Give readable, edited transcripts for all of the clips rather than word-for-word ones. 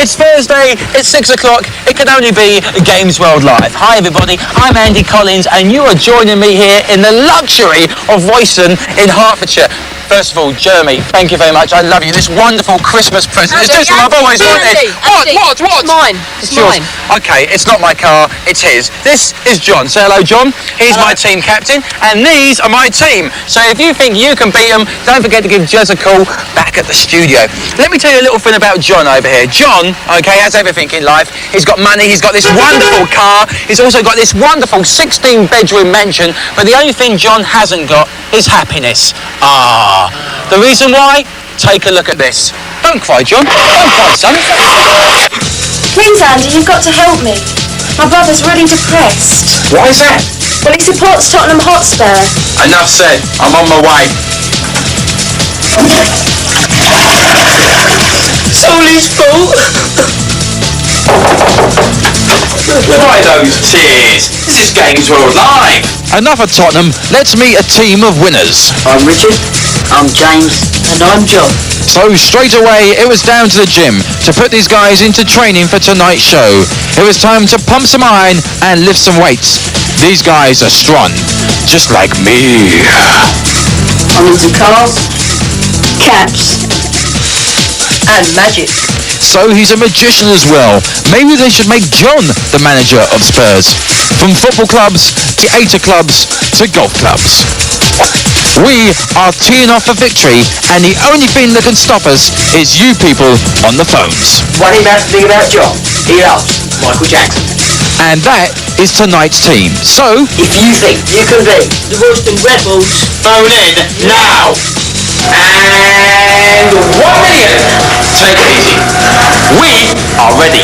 It's Thursday, it's 6 o'clock, it can only be Games World Live. Hi everybody, I'm Andy Collins and you are joining me here in the luxury of Royston in Hertfordshire. First of all, Jeremy, thank you very much. I love you. This wonderful Christmas present. It's just what I've always wanted. What? It's mine. It's mine. Okay, it's not my car, it's his. This is John. Say hello, John. He's my team captain, and these are my team. So if you think you can beat them, don't forget to give Jez a call back at the studio. Let me tell you a little thing about John over here. John, okay, has everything in life. He's got money, he's got this wonderful car, he's also got this wonderful 16-bedroom mansion, but the only thing John hasn't got is happiness. The reason why? Take a look at this. Don't cry, John. Don't cry, son. Please, Andy, you've got to help me. My brother's really depressed. Why is that? Well, he supports Tottenham Hotspur. Enough said. I'm on my way. It's all his fault. Why those tears? This is Games World Live. Enough of Tottenham, let's meet a team of winners. I'm Richard, I'm James, and I'm John. So straight away, it was down to the gym to put these guys into training for tonight's show. It was time to pump some iron and lift some weights. These guys are strong, just like me. I'm into cars, cats, and magic. So he's a magician as well. Maybe they should make John the manager of Spurs. From football clubs, theatre clubs, to golf clubs. We are teeing off for victory, and the only thing that can stop us is you people on the phones. One thing about John, he loves Michael Jackson. And that is tonight's team. So, if you think you can beat the Royston Rebels, phone in now. And 1 million. Take it easy. We are ready.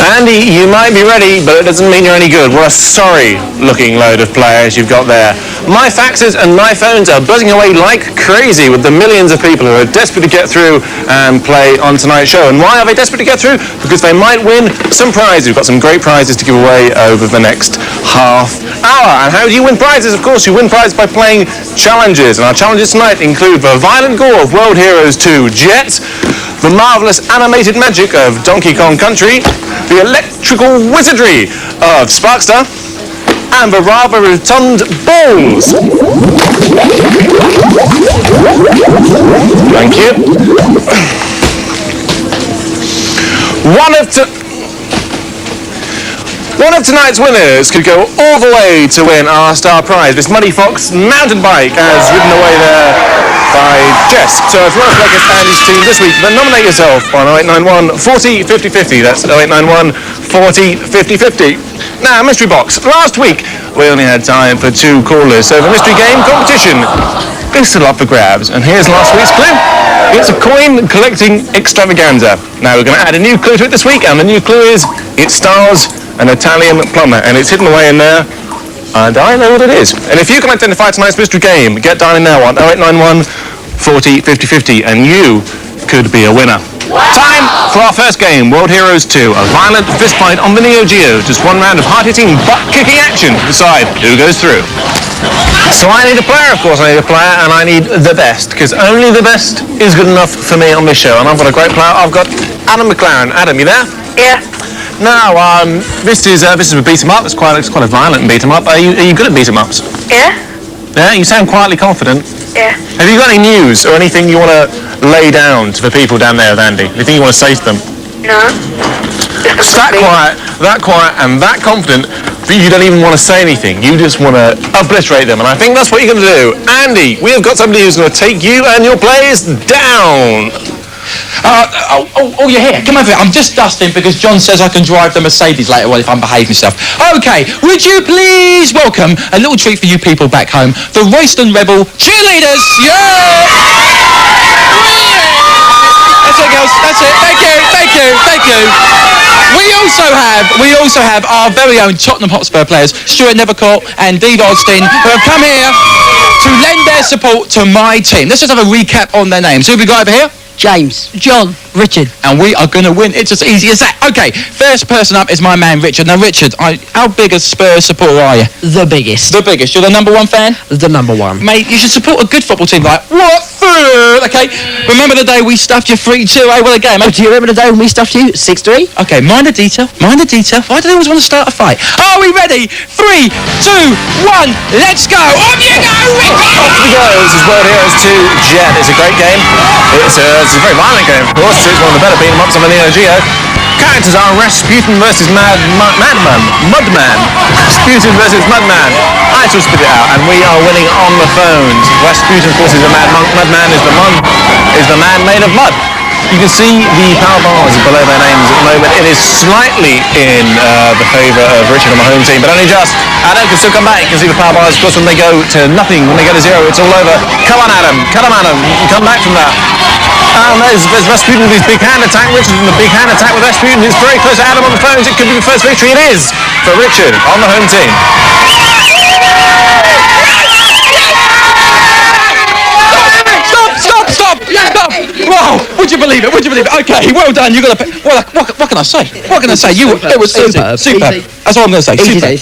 Andy, you might be ready, but it doesn't mean you're any good. What a sorry-looking load of players you've got there. My faxes and my phones are buzzing away like crazy with the millions of people who are desperate to get through and play on tonight's show. And why are they desperate to get through? Because they might win some prizes. We've got some great prizes to give away over the next half hour. And how do you win prizes? Of course, you win prizes by playing challenges. And our challenges tonight include the violent gore of World Heroes 2 Jet, the marvellous animated magic of Donkey Kong Country, the electrical wizardry of Sparkster, and the rather rotund balls. Thank you. One of tonight's winners could go all the way to win our star prize, this Muddy Fox mountain bike, as ridden away there by Jess. So if you want to play against Andy's team this week, then nominate yourself on 0891 40 50 50. That's 0891 40 50 50. Now, mystery box. Last week, we only had time for 2 callers, so the mystery game competition is still up for grabs. And here's last week's clue. It's a coin collecting extravaganza. Now, we're going to add a new clue to it this week, and the new clue is it stars an Italian plumber, and it's hidden away in there, and I know what it is. And if you can identify tonight's mystery game, get dialing now on 0891 40 50 50, and you could be a winner. Time for our first game, World Heroes 2, a violent fistfight on the Neo Geo. Just one round of hard-hitting, butt-kicking action to decide who goes through. So I need a player, of course I need a player, and I need the best, because only the best is good enough for me on this show. And I've got a great player. I've got Adam McLaren. Adam, you there? Yeah. Now, this is a beat 'em up. It's quite a violent beat 'em up. Are you good at beat 'em ups? Yeah? Yeah, you sound quietly confident. Yeah. Have you got any news or anything you want to lay down to the people down there with Andy? Anything you want to say to them? No. It's that quiet and that confident that you don't even want to say anything. You just want to obliterate them, and I think that's what you're going to do. Andy, we have got somebody who's going to take you and your players down. You're here. Come over here. I'm just dusting because John says I can drive the Mercedes later on if I behave myself. Okay, would you please welcome a little treat for you people back home, the Royston Rebel cheerleaders. Yeah! That's it, girls. That's it. Thank you. We also have our very own Tottenham Hotspur players, Stuart Nevercourt and Dave Austin, who have come here to lend their support to my team. Let's just have a recap on their names. Who have we got over here? James. John. Richard. And we are going to win. It's as easy as that. Okay, first person up is my man Richard. Now, Richard, how big a Spurs supporter are you? The biggest. The biggest. You're the number one fan? The number one. Mate, you should support a good football team like Watford. Okay, remember the day we stuffed you 3-2, eh? What a game, eh? Do you remember the day when we stuffed you 6-3? Okay, mind the detail. Mind the detail. Why do they always want to start a fight? Are we ready? 3, 2, 1, let's go! Off you go, Richard! Off we go. This is World Heroes 2 Jet. It's a great game. It's a very violent game, of course. It's one of the better beat 'em ups on the Neo Geo. Characters are Rasputin versus Madman. Mudman. Rasputin versus Mudman. I shall spit it out, and we are winning on the phones. Rasputin, of course, is a mad monk. Mudman is the man made of mud. You can see the power bars below their names at the moment. It is slightly in the favour of Richard on the home team, but only just. Adam can still come back. You can see the power bars, of course, when they go to nothing, when they go to 0, it's all over. Come on, Adam. Come on, Adam. You can come back from that. There's Rasputin with his big hand attack. Richard in the big hand attack with Rasputin. It's very close to Adam on the phones. It could be the first victory. It is for Richard on the home team. Stop! Wow, would you believe it? Okay, well done. You got to. What can I say? It was superb. That's all I'm going to say. Superb.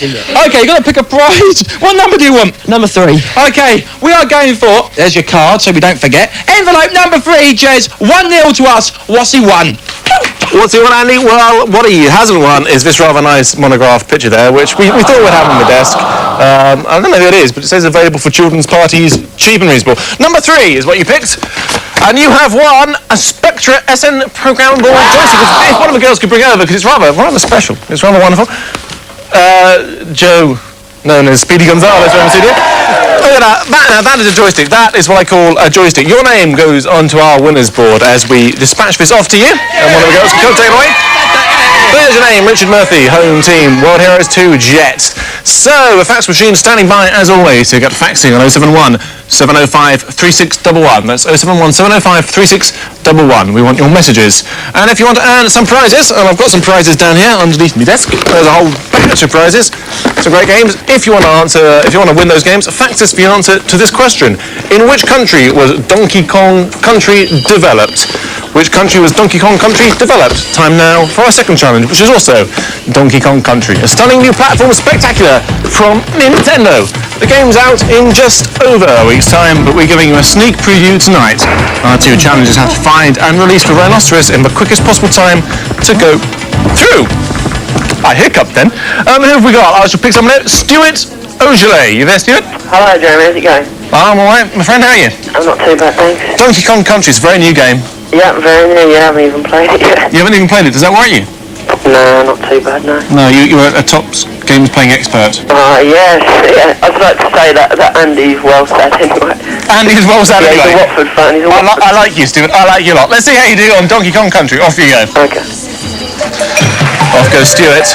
Okay, you got to pick a prize. What number do you want? Number 3. Okay, we are going for. There's your card, so we don't forget. Envelope number 3, Jez. 1-0 to us. What's he won? What's he won, Andy? Well, what he hasn't won is this rather nice monograph picture there, which we thought would have on the desk. I don't know who it is, but it says available for children's parties, cheap and reasonable. Number 3 is what you picked. And you have won a Spectra SN programmable joystick. If one of the girls could bring it over, because it's rather special. It's rather wonderful. Joe, known as Speedy Gonzalez, around the studio. Look at that. That is a joystick. That is what I call a joystick. Your name goes onto our winners board as we dispatch this off to you. And one of the girls can come take it away. There's your name, Richard Murphy, home team, World Heroes 2 Jet. So, the fax machine standing by as always to get faxing on 071 705 3611. That's 071 705 3611. We want your messages. And if you want to earn some prizes, and I've got some prizes down here underneath my desk. There's a whole batch of prizes. Some great games. If you want to win those games, fax us the answer to this question. In which country was Donkey Kong Country developed? Which country was Donkey Kong Country developed? Time now for our second challenge, which is also Donkey Kong Country. A stunning new platform spectacular from Nintendo. The game's out in just over a week's time, but we're giving you a sneak preview tonight. Our 2 challenges have to find and release the rhinoceros in the quickest possible time to go through. I hiccuped then. Who have we got? I shall pick someone out. Stuart Ogilvy. You there, Stuart? Hello, Jeremy. How's it going? I'm alright. My friend, how are you? I'm not too bad, thanks. Donkey Kong Country is a very new game. Yeah, very new. You haven't even played it yet. You haven't even played it. Does that worry you? No, not too bad, no. No, you're a top games playing expert. Yes. Yeah. I'd like to say that Andy's well said anyway. Andy's well said Yeah, anyway. he's a Watford fan. I like you, Stuart. I like you a lot. Let's see how you do on Donkey Kong Country. Off you go. Okay. Off goes Stuart.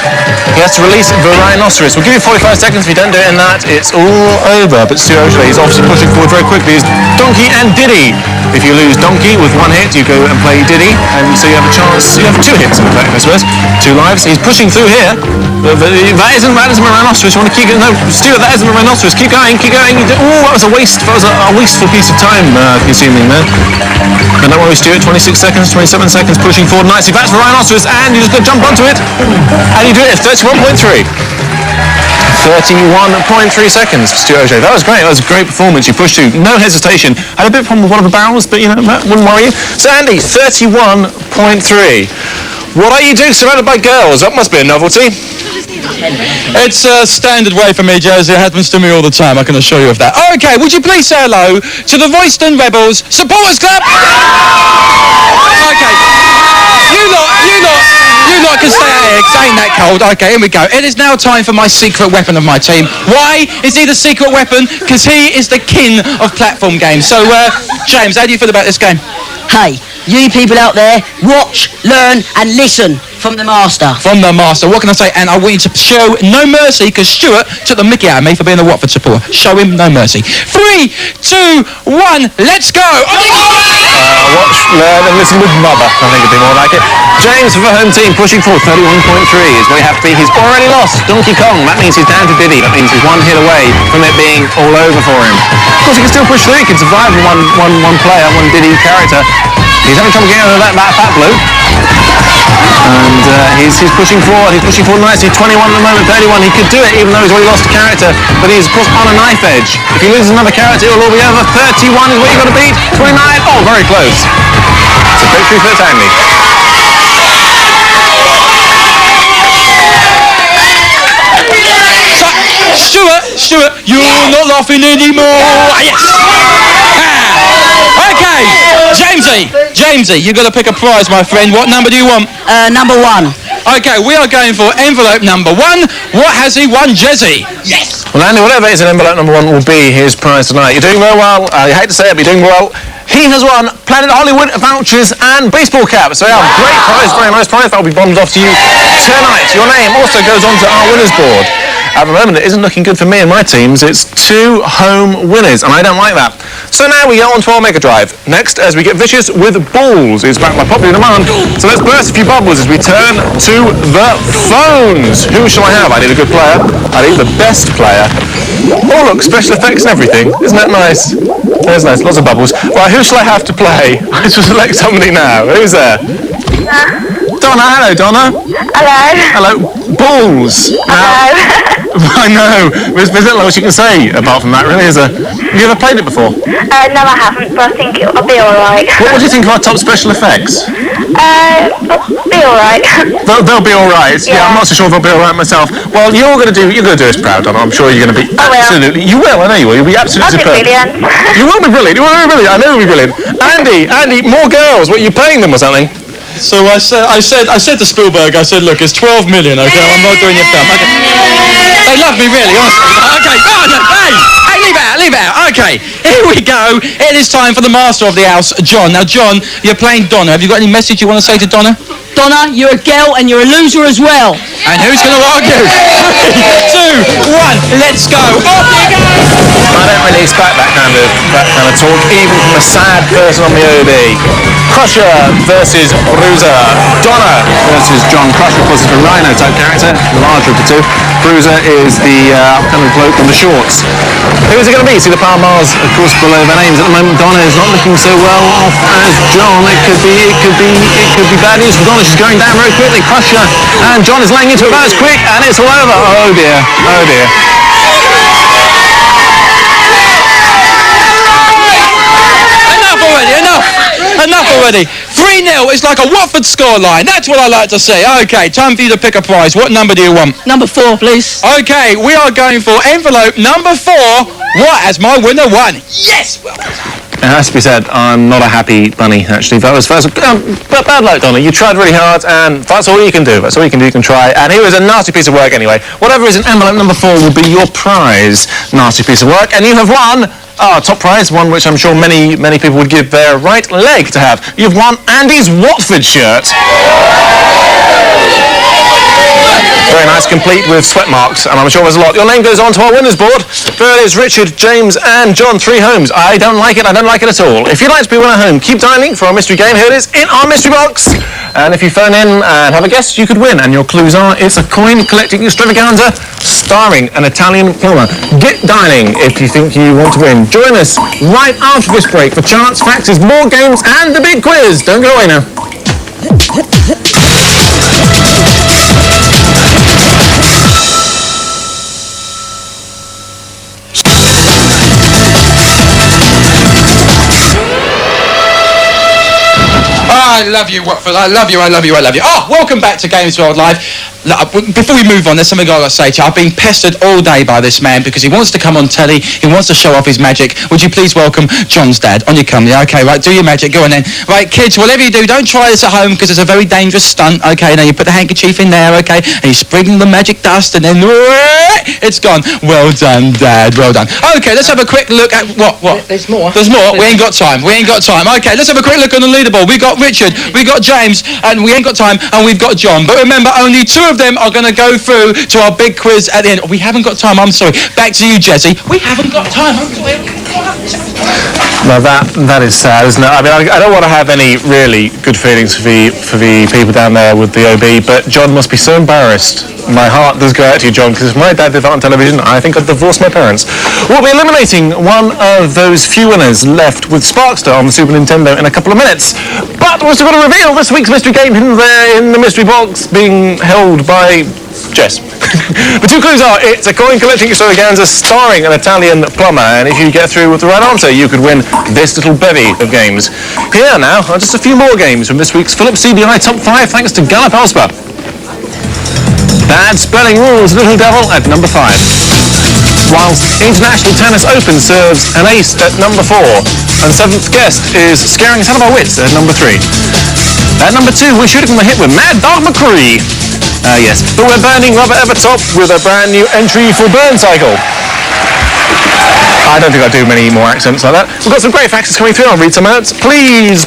He has to release the rhinoceros. We'll give you 45 seconds. If you don't do it in that, it's all over. But Stuart Ogilvy is obviously pushing forward very quickly. It's Donkey and Diddy. If you lose Donkey with 1 hit, you go and play Diddy, and so you have a chance. You have 2 hits in fact, I suppose. 2 lives. He's pushing through here. That isn't a rhinoceros. You want to keep it? No, Stuart, that isn't a rhinoceros. Keep going. Oh, that was a waste. That was a wasteful piece of time this evening, man. But don't worry, Stuart. 26 seconds, 27 seconds, pushing forward nicely. That's the rhinoceros, and you just got to jump onto it. And you do it at 31.3. 31.3 seconds for Stuart Ogilvy. That was great. That was a great performance. You pushed through, no hesitation. Had a bit of problem with one of the barrels, but you know, that wouldn't worry you. So Andy, 31.3. What are you doing surrounded by girls? That must be a novelty. It's a standard way for me, Josie. It happens to me all the time, I can assure you of that. Okay, would you please say hello to the Royston Rebels Supporters Club? Okay. You lot can stay out here, 'cause it ain't that cold. Okay, here we go. It is now time for my secret weapon of my team. Why is he the secret weapon? Because he is the king of platform games. So, James, how do you feel about this game? Hey, you people out there, watch, learn and listen from the master. From the master. What can I say? And I want you to show no mercy, because Stuart took the mickey out of me for being a Watford supporter. Show him no mercy. 3, 2, 1, let's go! Watch, learn and listen with mother. I think it'd be more like it. James for the home team pushing forward. 31.3 is where you have to be. He's already lost Donkey Kong. That means he's down to Diddy. That means he's 1 hit away from it being all over for him. Of course, he can still push through. He can survive with one player, one Diddy character. He's having trouble getting over that fat bloke. And he's pushing forward. He's pushing forward nicely. 21 at the moment, 31. He could do it even though he's already lost a character. But he's, of course, on a knife edge. If he loses another character, it'll all be over. 31 is what you've got to beat. 29. Oh, very close. It's a victory for Tandy. Stuart, you're not laughing anymore. Yes. Okay, Jamesy, you've got to pick a prize, my friend. What number do you want? Number 1. Okay, we are going for envelope number 1. What has he won, Jezzy? Yes. Well, Andy, whatever is in envelope number 1 will be his prize tonight. You're doing very well. I hate to say it, but you're doing well. He has won Planet Hollywood vouchers and baseball caps. So yeah, great prize, very nice prize. That'll be bombed off to you tonight. Your name also goes onto our winners board. At the moment, it isn't looking good for me and my teams. It's 2 home winners, and I don't like that. So now we get on to our Mega Drive. Next, as we get vicious with balls, it's back by popular demand. So let's burst a few bubbles as we turn to the phones. Who shall I have? I need a good player. I need the best player. Oh look, special effects and everything. Isn't that nice? There's nice, lots of bubbles. Right, who shall I have to play? I shall select somebody now. Who's there? Donna, hello Donna. Hello. Hello. Balls. Hello. I know. There's not much you can say apart from that, really, is there? Have you ever played it before? No, I haven't, but I think it'll be alright. What do you think of our top special effects? It'll be alright. They'll be alright. Yeah, I'm not so sure they'll be alright myself. Well, you're going to do us proud, Donna. I'm sure you're going to be absolutely... You will, I know you will. You'll be absolutely I'll superb. be brilliant. You will be brilliant. You will be brilliant. I know you'll be brilliant. Andy, more girls. What, are you paying them or something? So I said to Spielberg, I said, look, it's 12 million, okay? I'm not doing your film. Okay. They love me, really, honestly. Okay. Oh, no, hey, leave it out. Okay, here we go. It is time for the master of the house, John. Now, John, you're playing Donna. Have you got any message you want to say to Donna? Donna, you're a girl and you're a loser as well. And who's going to argue? 3, 2, 1, let's go. Off you go. I don't really expect that kind of talk, even from a sad person on the OB. Crusher versus Bruiser. Donna versus John. Crusher, of course, is the Rhino type character, the larger of the two. Bruiser is the kind of bloke on the shorts. Who is it going to be? See the Power Mars, of course, below their names at the moment. Donna is not looking so well off as John. It could be bad news for Donna. She's going down very quickly. Crusher and John is laying into it about as quick, and it's all over. Oh dear. Enough already. 3-0 is like a Watford scoreline. That's what I like to see. Okay, time for you to pick a prize. What number do you want? Number 4, please. Okay, we are going for envelope number 4. What has my winner won? Yes! Well, it has to be said, I'm not a happy bunny, actually. That was first. But bad luck, Donna. You tried really hard, and that's all you can do. That's all you can do. You can try. And here is a nasty piece of work, anyway. Whatever is in envelope number 4 will be your prize. Nasty piece of work. And you have won our top prize, one which I'm sure many people would give their right leg to have. You've won Andy's Watford shirt. Very nice, complete with sweat marks, and I'm sure there's a lot. Your name goes on to our winners board. There it is, Richard, James, and John. 3 homes. I don't like it at all. If you'd like to be winner home, keep dialing for our mystery game. Here it is in our mystery box. And if you phone in and have a guess, you could win. And your clues are, it's a coin collecting extravaganza starring an Italian plumber. Get dialing if you think you want to win. Join us right after this break for chance, faxes, more games, and the big quiz. Don't go away now. I love you, Watford. I love you. Oh, welcome back to Games World Live. Before we move on, there's something I've got to say to you. I've been pestered all day by this man because he wants to come on telly. He wants to show off his magic. Would you please welcome John's dad? On you come. Yeah, okay, right. Do your magic. Go on then. Right, kids, whatever you do, don't try this at home because it's a very dangerous stunt. Okay, now you put the handkerchief in there, okay, and you sprinkle the magic dust and then it's gone. Well done, Dad. Well done. Okay, let's have a quick look at what? There's more. There's more. We ain't got time. Okay, let's have a quick look on the leaderboard. We got Richard, we got James, and we ain't got time, and we've got John. But remember, only 2 of them are going to go through to our big quiz at the end. We haven't got time, I'm sorry. Back to you, Jesse. We haven't got time, I'm sorry. Now that is sad, isn't it? I mean, I don't want to have any really good feelings for the people down there with the OB, but John must be so embarrassed. My heart does go out to you, John, because if my dad did that on television, I think I'd divorce my parents. We'll be eliminating one of those few winners left with Sparkster on the Super Nintendo in a couple of minutes. But we're still going to reveal this week's mystery game hidden there in the mystery box being held by Jess. The two clues are, it's a coin collecting extravaganza starring an Italian plumber, and if you get through with the right answer, you could win this little bevy of games. Here now are just a few more games from this week's Philips CDI Top 5, thanks to Gallup Elsper. Bad spelling rules, Little Devil at number 5. Whilst International Tennis Open serves an ace at number 4, and seventh guest is scaring us out of our wits at number 3. At number 2, we're shooting from the hip with Mad Dog McCree. Yes, but we're burning Robert Evertop with a brand new entry for Burn Cycle. I don't think I do many more accents like that. We've got some great faxes coming through. I'll read some out. Please,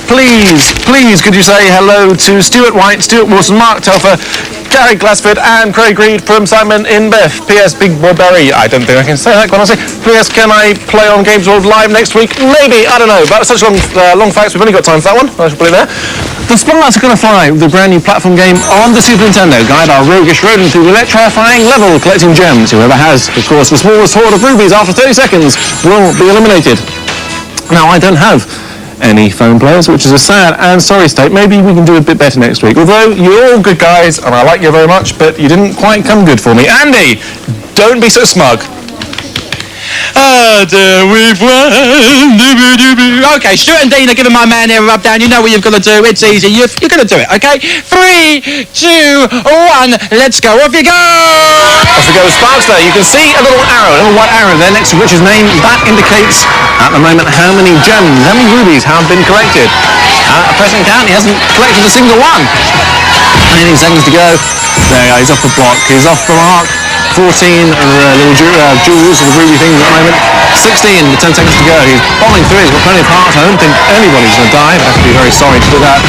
could you say hello to Stuart White, Stuart Wilson, Mark Telfer, Gary Glassford and Craig Reed from Simon in Beth. P.S. Big Boy Barry. I don't think I can say that quite honestly. P.S. Can I play on Games World Live next week? Maybe. I don't know. But such long facts. We've only got time for that one. I should put it there. The Spotlights are going to fly with the brand new platform game on the Super Nintendo. Guide our roguish rodent through the electrifying level collecting gems. Whoever has, of course, the smallest hoard of rubies after 30 seconds will be eliminated. Now, I don't have any phone players, which is a sad and sorry state. Maybe we can do a bit better next week. Although, you're all good guys, and I like you very much, but you didn't quite come good for me. Andy, don't be so smug. Okay, Stuart and Dean are giving my man here a rub down. You know what you've got to do. It's easy. You're going to do it, okay? 3, 2, 1, let's go. Off you go! Off we go with Sparkster. You can see a little arrow, a little white arrow there next to Richard's name. That indicates, at the moment, how many gems, how many rubies have been collected. At present count, he hasn't collected a single one. 18 seconds to go. There you go, he's off the block. He's off the mark. 14 little jewels of the ruby things at the moment. 16 with 10 seconds to go. He's bombing through. He's got plenty of hearts. I don't think anybody's going to die, but I have to be very sorry to do that.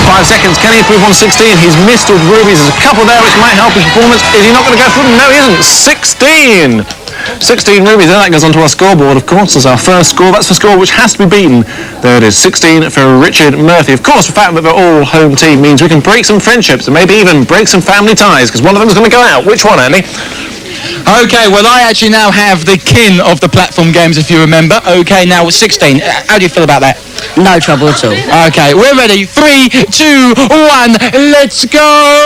5 seconds. Can he improve on 16? He's missed with rubies. There's a couple there which might help his performance. Is he not going to go for them? No, he isn't. 16 rubies. Then that goes onto our scoreboard, of course, as our first score. That's the score which has to be beaten. There it is, 16 for Richard Murphy. Of course, the fact that they're all home team means we can break some friendships and maybe even break some family ties, because one of them is going to go out. Which one, Andy? Okay, well, I actually now have the kin of the platform games, if you remember. Okay, now 16. How do you feel about that? No trouble at all. Okay, we're ready. 3, 2, 1, let's go!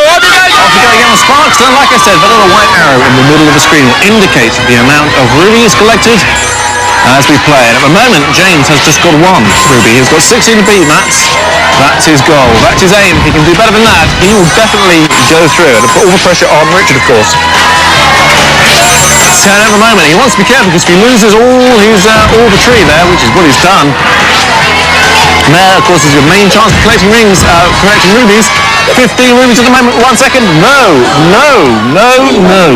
Off we go! Off we go again with Sparkster. Like I said, the little white arrow in the middle of the screen will indicate the amount of rubies collected as we play. And at the moment, James has just got 1 ruby. He's got 16 to beat. That's his goal. That's his aim. If he can do better than that, he will definitely go through. It'll put all the pressure on Richard, of course. So at the moment, he wants to be careful because if he loses all the tree there, which is what he's done. There, of course, is your main chance of collecting rubies. 15 rubies at the moment. 1 second. No.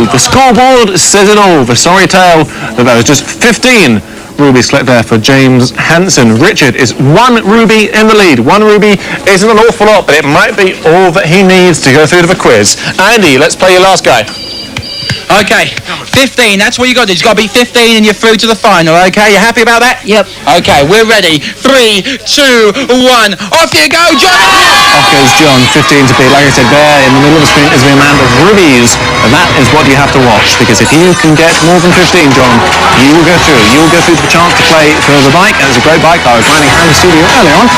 The scoreboard says it all. The sorry tale that there was just 15 rubies collected there for James Hansen. Richard is 1 ruby in the lead. 1 ruby isn't an awful lot, but it might be all that he needs to go through to the quiz. Andy, let's play your last guy. Okay, 15, that's what you got to do. You've got to beat 15 and you're through to the final, okay? You happy about that? Yep. Okay, we're ready. 3, 2, 1, off you go, Johnny! Off goes John, 15 to beat. Like I said, there in the middle of the screen is the amount of rubies, and that is what you have to watch, because if you can get more than 15, John, you will go through. You will go through to the chance to play for the bike, and it's a great bike. I was riding around the studio early on.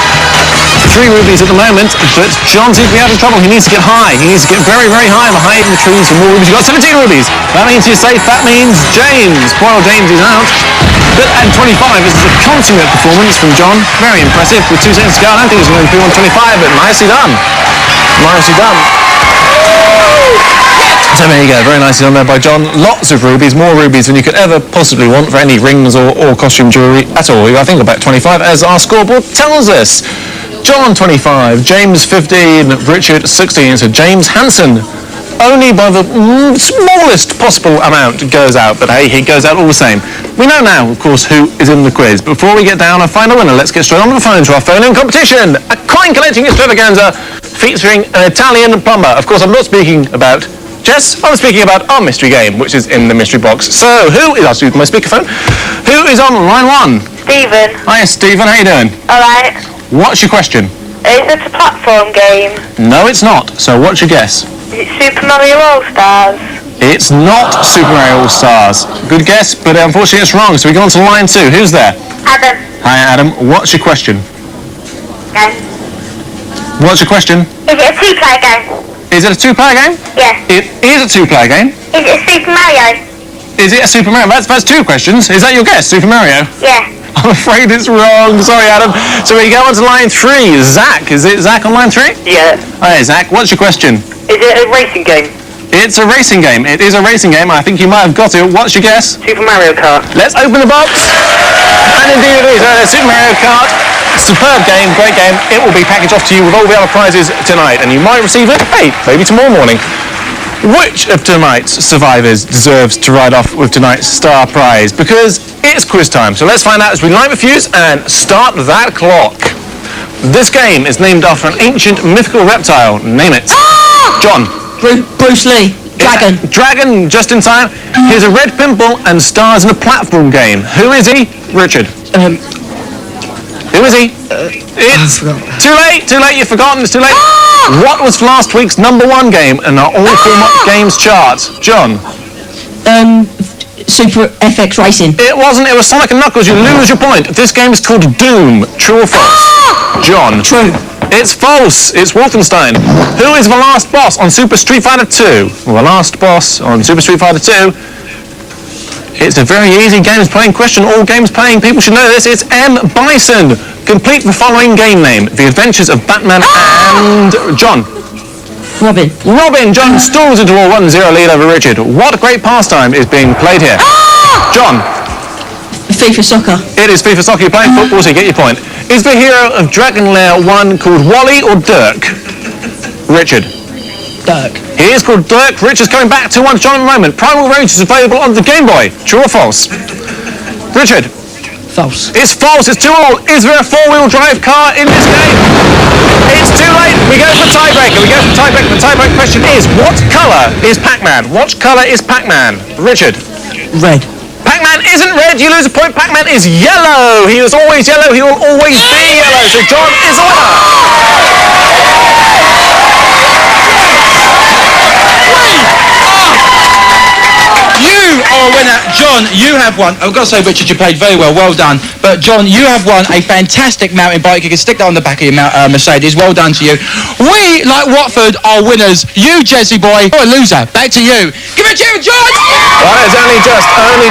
3 rubies at the moment, but John seems to be out of trouble. He needs to get high. He needs to get very, very high in the height in the trees for more rubies. You've got 17 rubies. That means you're safe. That means James. Poor old James is out. But at 25, this is a consummate performance from John. Very impressive. With 2 seconds to go, I don't think he's going to be on 25, but nicely done. Nicely done. So there you go, very nicely done there by John. Lots of rubies, more rubies than you could ever possibly want for any rings or costume jewellery at all. I think about 25, as our scoreboard tells us. John 25, James 15, Richard 16. So James Hansen, only by the smallest possible amount, goes out. But hey, he goes out all the same. We know now, of course, who is in the quiz. Before we get down and find a winner, let's get straight on the phone to our phone-in competition. A coin collecting extravaganza featuring an Italian plumber. Of course, I'm not speaking about Jess, I'm speaking about our mystery game, which is in the mystery box. So, who is... I'll use my speakerphone. Who is on line 1? Stephen. Hi, Stephen. How you doing? Alright. What's your question? Is it a platform game? No, it's not. So, what's your guess? Is it Super Mario All-Stars? It's not Super Mario All-Stars. Good guess, but unfortunately it's wrong. So we go on to line 2. Who's there? Adam. Hi, Adam. What's your question? Okay. What's your question? Is it a two-player game? Is it a 2-player game? Yeah. It is a 2-player game. Is it a Super Mario? Is it a Super Mario? That's 2 questions. Is that your guess, Super Mario? Yeah. I'm afraid it's wrong. Sorry, Adam. So we go on to line 3. Zach. Is it Zach on line 3? Yeah. Hi, Zach. What's your question? Is it a racing game? It's a racing game. It is a racing game. I think you might have got it. What's your guess? Super Mario Kart. Let's open the box. And indeed it is. Super Mario Kart. Superb game. Great game. It will be packaged off to you with all the other prizes tonight. And you might receive it, hey, maybe tomorrow morning. Which of tonight's survivors deserves to ride off with tonight's star prize? Because it's quiz time. So let's find out as we light the fuse and start that clock. This game is named after an ancient mythical reptile. Name it. John. Bruce Lee. Dragon. Dragon, just in time. Here's a red pimple and stars in a platform game. Who is he? Richard. Who is he? It's too late. Too late. You've forgotten. It's too late. What was last week's #1 game in our All Format Games chart? John. Super FX Racing. It wasn't. It was Sonic and Knuckles. You lose your point. This game is called Doom. True or false? John. True. It's false. It's Wolfenstein. Who is the last boss on Super Street Fighter 2? Well, the last boss on Super Street Fighter 2. It's a very easy games playing question. All games playing people should know this. It's M. Bison. Complete the following game name. The Adventures of Batman and John. Robin. Robin. John stalls into a 1-0 lead over Richard. What great pastime is being played here? John. FIFA Soccer. It is FIFA Soccer. You're playing football, so you get your point. Is the hero of Dragon Lair 1 called Wally or Dirk? Richard. Dirk. He is called Dirk. Richard's coming back to 1 John in a moment. Primal Rage is available on the Game Boy. True or false? Richard. False. It's false. It's too old. Is there a 4-wheel drive car in this game? It's too late. We go for tiebreaker. The tiebreaker question is, what colour is Pac-Man? What colour is Pac-Man? Richard. Red. Pac-Man isn't red. You lose a point. Pac-Man is yellow. He was always yellow. He will always be yellow. So John is the winner. You are a winner. John, you have won. I've got to say, Richard, you played very well. Well done. But John, you have won a fantastic mountain bike. You can stick that on the back of your Mercedes. Well done to you. We, like Watford, are winners. You, Jesse boy, you're a loser. Back to you. Give it to you, John! Well, it's only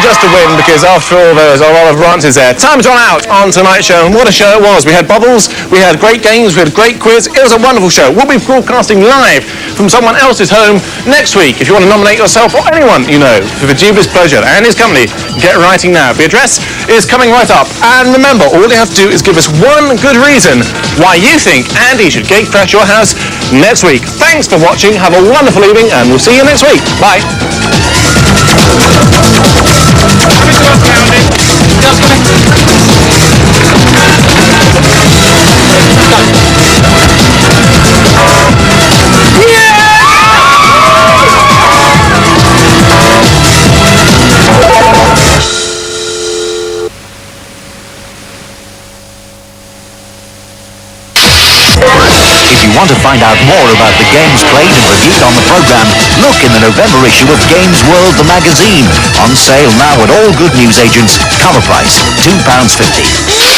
just a win, because after all there's a lot of rances there. Time's run out on tonight's show, and what a show it was. We had bubbles, we had great games, we had a great quiz. It was a wonderful show. We'll be broadcasting live from someone else's home next week. If you want to nominate yourself or anyone you know for the dubious pleasure and his company, get writing now. The address is coming right up. And remember, all you have to do is give us one good reason why you think Andy should gate crash your house next week. Thanks for watching. Have a wonderful evening, and we'll see you next week. Bye. If you want to find out more about the games played and reviewed on the programme, look in the November issue of Games World, the magazine. On sale now at all good newsagents. Cover price £2.50.